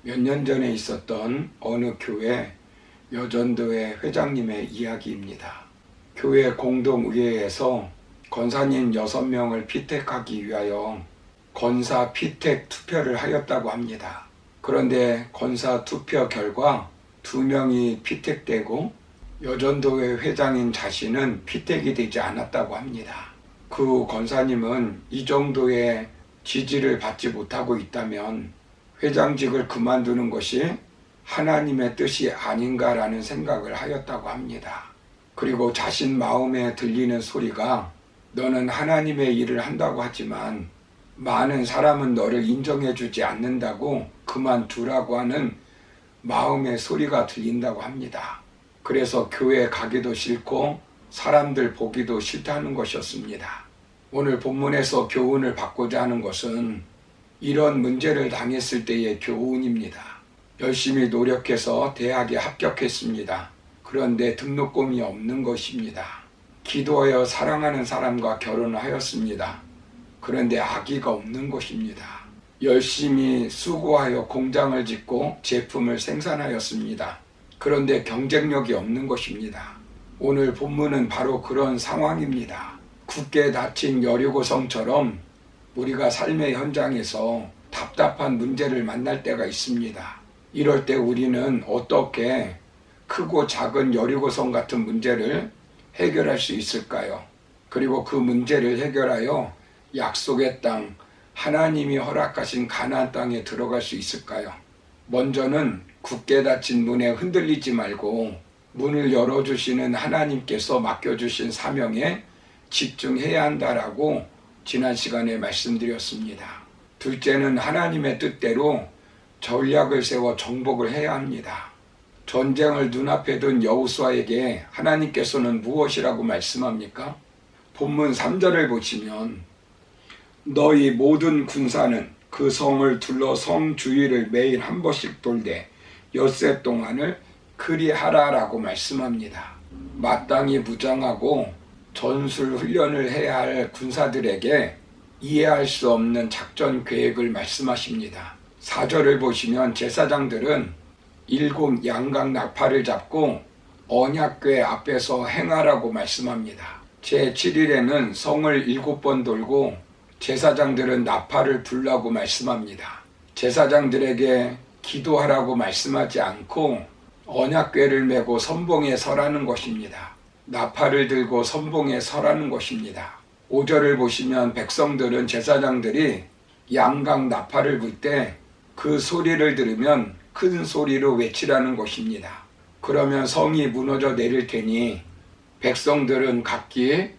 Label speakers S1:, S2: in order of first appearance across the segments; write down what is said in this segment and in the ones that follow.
S1: 몇 년 전에 있었던 어느 교회 여전도회 회장님의 이야기입니다. 교회 공동의회에서 권사님 6명을 피택하기 위하여 권사 피택 투표를 하였다고 합니다. 그런데 권사 투표 결과 2명이 피택되고 여전도회 회장인 자신은 피택이 되지 않았다고 합니다. 그 권사님은 이 정도의 지지를 받지 못하고 있다면 회장직을 그만두는 것이 하나님의 뜻이 아닌가라는 생각을 하였다고 합니다. 그리고 자신 마음에 들리는 소리가 너는 하나님의 일을 한다고 하지만 많은 사람은 너를 인정해주지 않는다고 그만두라고 하는 마음의 소리가 들린다고 합니다. 그래서 교회 가기도 싫고 사람들 보기도 싫다는 것이었습니다. 오늘 본문에서 교훈을 받고자 하는 것은 이런 문제를 당했을 때의 교훈입니다. 열심히 노력해서 대학에 합격했습니다. 그런데 등록금이 없는 것입니다. 기도하여 사랑하는 사람과 결혼을 하였습니다. 그런데 아기가 없는 것입니다. 열심히 수고하여 공장을 짓고 제품을 생산하였습니다. 그런데 경쟁력이 없는 것입니다. 오늘 본문은 바로 그런 상황입니다. 굳게 닫힌 여리고성처럼 우리가 삶의 현장에서 답답한 문제를 만날 때가 있습니다. 이럴 때 우리는 어떻게 크고 작은 여리고성 같은 문제를 해결할 수 있을까요? 그리고 그 문제를 해결하여 약속의 땅, 하나님이 허락하신 가나안 땅에 들어갈 수 있을까요? 먼저는 굳게 닫힌 문에 흔들리지 말고 문을 열어주시는 하나님께서 맡겨주신 사명에 집중해야 한다라고 지난 시간에 말씀드렸습니다. 둘째는 하나님의 뜻대로 전략을 세워 정복을 해야 합니다. 전쟁을 눈앞에 둔 여호수아에게 하나님께서는 무엇이라고 말씀합니까? 본문 3절을 보시면 너희 모든 군사는 그 성을 둘러 성 주위를 매일 한 번씩 돌되 엿새 동안을 그리하라라고 말씀합니다. 마땅히 무장하고 전술 훈련을 해야 할 군사들에게 이해할 수 없는 작전 계획을 말씀하십니다. 4절을 보시면 제사장들은 7 양각 나팔을 잡고 언약궤 앞에서 행하라고 말씀합니다. 제7일에는 성을 7번 돌고 제사장들은 나팔을 불라고 말씀합니다. 제사장들에게 기도하라고 말씀하지 않고 언약궤를 메고 선봉에 서라는 것입니다. 나팔을 들고 선봉에 서라는 것입니다. 5절을 보시면 백성들은 제사장들이 양각 나팔을 불 때 그 소리를 들으면 큰 소리로 외치라는 것입니다. 그러면 성이 무너져 내릴 테니 백성들은 각기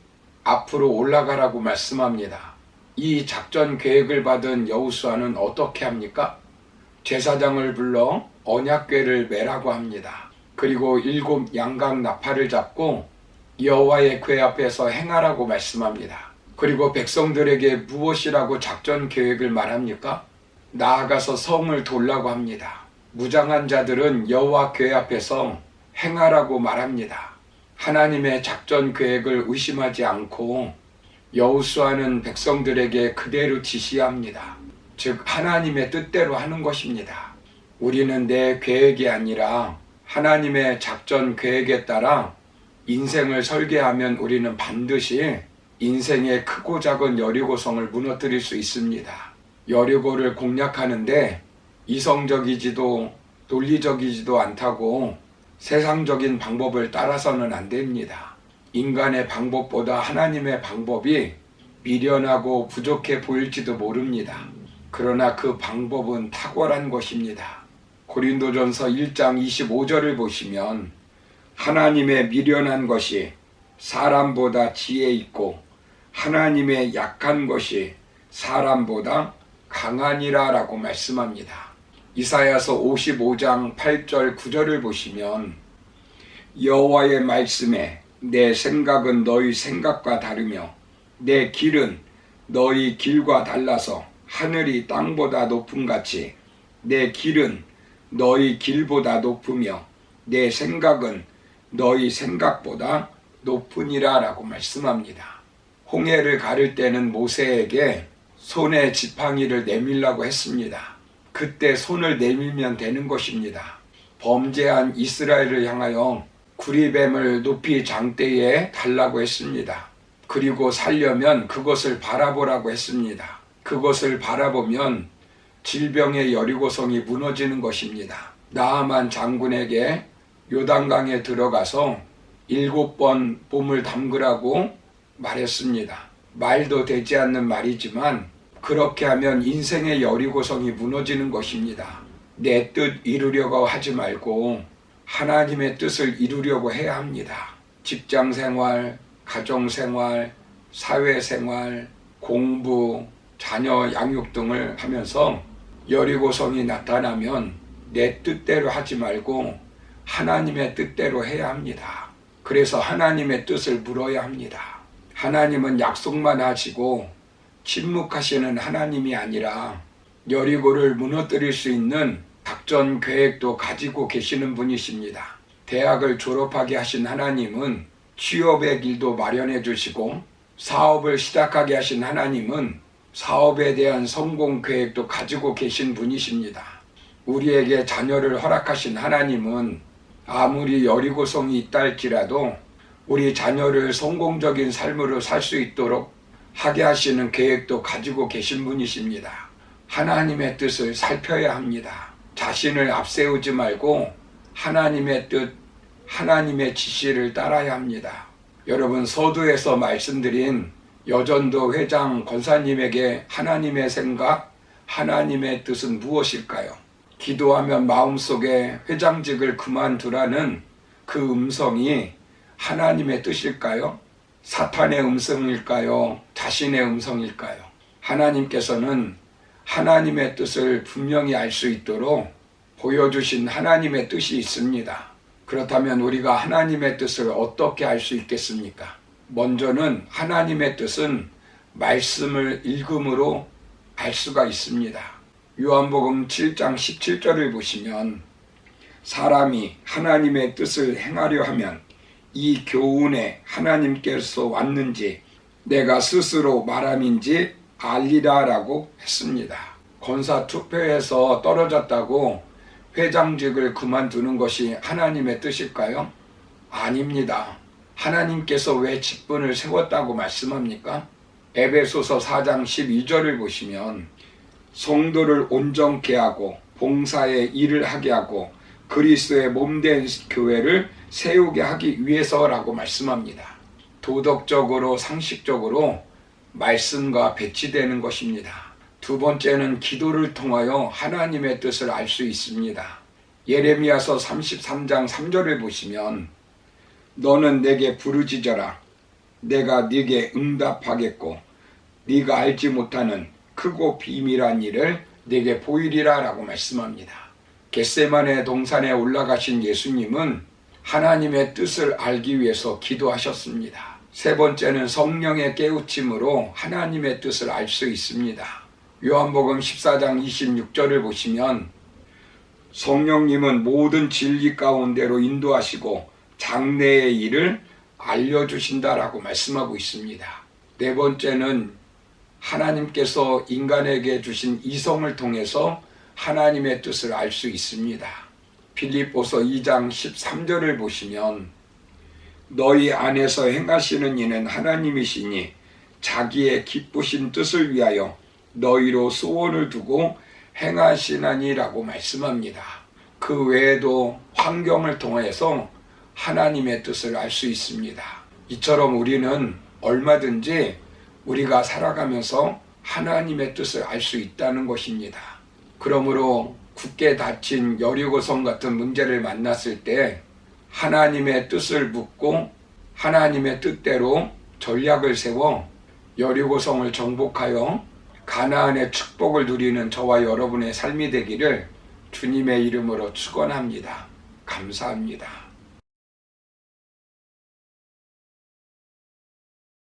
S1: 앞으로 올라가라고 말씀합니다. 이 작전 계획을 받은 여호수아는 어떻게 합니까? 제사장을 불러 언약궤를 메라고 합니다. 그리고 7 양각 나팔을 잡고 여호와의 궤 앞에서 행하라고 말씀합니다. 그리고 백성들에게 무엇이라고 작전 계획을 말합니까? 나아가서 성을 돌라고 합니다. 무장한 자들은 여호와 궤 앞에서 행하라고 말합니다. 하나님의 작전 계획을 의심하지 않고 여호수아는 백성들에게 그대로 지시합니다. 즉 하나님의 뜻대로 하는 것입니다. 우리는 내 계획이 아니라 하나님의 작전 계획에 따라 인생을 설계하면 우리는 반드시 인생의 크고 작은 여리고성을 무너뜨릴 수 있습니다. 여리고를 공략하는데 이성적이지도 논리적이지도 않다고 세상적인 방법을 따라서는 안 됩니다. 인간의 방법보다 하나님의 방법이 미련하고 부족해 보일지도 모릅니다. 그러나 그 방법은 탁월한 것입니다. 고린도전서 1장 25절을 보시면 하나님의 미련한 것이 사람보다 지혜 있고 하나님의 약한 것이 사람보다 강하니라 라고 말씀합니다. 이사야서 55장 8절 9절을 보시면 여호와의 말씀에 내 생각은 너희 생각과 다르며 내 길은 너희 길과 달라서 하늘이 땅보다 높음같이 내 길은 너희 길보다 높으며 내 생각은 너희 생각보다 높으니라 라고 말씀합니다. 홍해를 가를 때는 모세에게 손에 지팡이를 내밀라고 했습니다. 그 그때 손을 내밀면 되는 것입니다. 범죄한 이스라엘을 향하여 구리뱀을 높이 장대에 달라고 했습니다. 그리고 살려면 그것을 바라보라고 했습니다. 그것을 바라보면 질병의 여리고성이 무너지는 것입니다. 나아만 장군에게 요단강에 들어가서 7번 몸을 담그라고 말했습니다. 말도 되지 않는 말이지만 그렇게 하면 인생의 여리고성이 무너지는 것입니다. 내 뜻 이루려고 하지 말고 하나님의 뜻을 이루려고 해야 합니다. 직장생활, 가정생활, 사회생활, 공부, 자녀 양육 등을 하면서 여리고성이 나타나면 내 뜻대로 하지 말고 하나님의 뜻대로 해야 합니다. 그래서 하나님의 뜻을 물어야 합니다. 하나님은 약속만 하시고 침묵하시는 하나님이 아니라 여리고를 무너뜨릴 수 있는 작전 계획도 가지고 계시는 분이십니다. 대학을 졸업하게 하신 하나님은 취업의 길도 마련해 주시고 사업을 시작하게 하신 하나님은 사업에 대한 성공 계획도 가지고 계신 분이십니다. 우리에게 자녀를 허락하신 하나님은 아무리 여리고성이 있다 할지라도 우리 자녀를 성공적인 삶으로 살 수 있도록 하게 하시는 계획도 가지고 계신 분이십니다. 하나님의 뜻을 살펴야 합니다. 자신을 앞세우지 말고 하나님의 뜻, 하나님의 지시를 따라야 합니다. 여러분, 서두에서 말씀드린 여전도 회장 권사님에게 하나님의 생각, 하나님의 뜻은 무엇일까요? 기도하면 마음속에 회장직을 그만두라는 그 음성이 하나님의 뜻일까요? 사탄의 음성일까요? 자신의 음성일까요? 하나님께서는 하나님의 뜻을 분명히 알 수 있도록 보여주신 하나님의 뜻이 있습니다. 그렇다면 우리가 하나님의 뜻을 어떻게 알 수 있겠습니까? 먼저는 하나님의 뜻은 말씀을 읽음으로 알 수가 있습니다. 요한복음 7장 17절을 보시면 사람이 하나님의 뜻을 행하려 하면 이 교훈에 하나님께서 왔는지 내가 스스로 말함인지 알리라 라고 했습니다. 권사 투표에서 떨어졌다고 회장직을 그만두는 것이 하나님의 뜻일까요? 아닙니다. 하나님께서 왜 직분을 세웠다고 말씀합니까? 에베소서 4장 12절을 보시면 성도를 온전케 하고 봉사의 일을 하게 하고 그리스도의 몸된 교회를 세우게 하기 위해서라고 말씀합니다. 도덕적으로 상식적으로 말씀과 배치되는 것입니다. 두 번째는 기도를 통하여 하나님의 뜻을 알 수 있습니다. 예레미야서 33장 3절을 보시면 너는 내게 부르짖어라 내가 네게 응답하겠고 네가 알지 못하는 크고 비밀한 일을 네게 보이리라 라고 말씀합니다. 겟세마네 동산에 올라가신 예수님은 하나님의 뜻을 알기 위해서 기도하셨습니다. 세 번째는 성령의 깨우침으로 하나님의 뜻을 알 수 있습니다. 요한복음 14장 26절을 보시면 성령님은 모든 진리 가운데로 인도하시고 장래의 일을 알려주신다라고 말씀하고 있습니다. 네 번째는 하나님께서 인간에게 주신 이성을 통해서 하나님의 뜻을 알 수 있습니다. 빌립보서 2장 13절을 보시면 너희 안에서 행하시는 이는 하나님이시니 자기의 기쁘신 뜻을 위하여 너희로 소원을 두고 행하시나니라고 말씀합니다. 그 외에도 환경을 통해서 하나님의 뜻을 알 수 있습니다. 이처럼 우리는 얼마든지 우리가 살아가면서 하나님의 뜻을 알 수 있다는 것입니다. 그러므로 굳게 닫힌 여리고성 같은 문제를 만났을 때 하나님의 뜻을 묻고 하나님의 뜻대로 전략을 세워 여리고성을 정복하여 가나안의 축복을 누리는 저와 여러분의 삶이 되기를 주님의 이름으로 축원합니다. 감사합니다.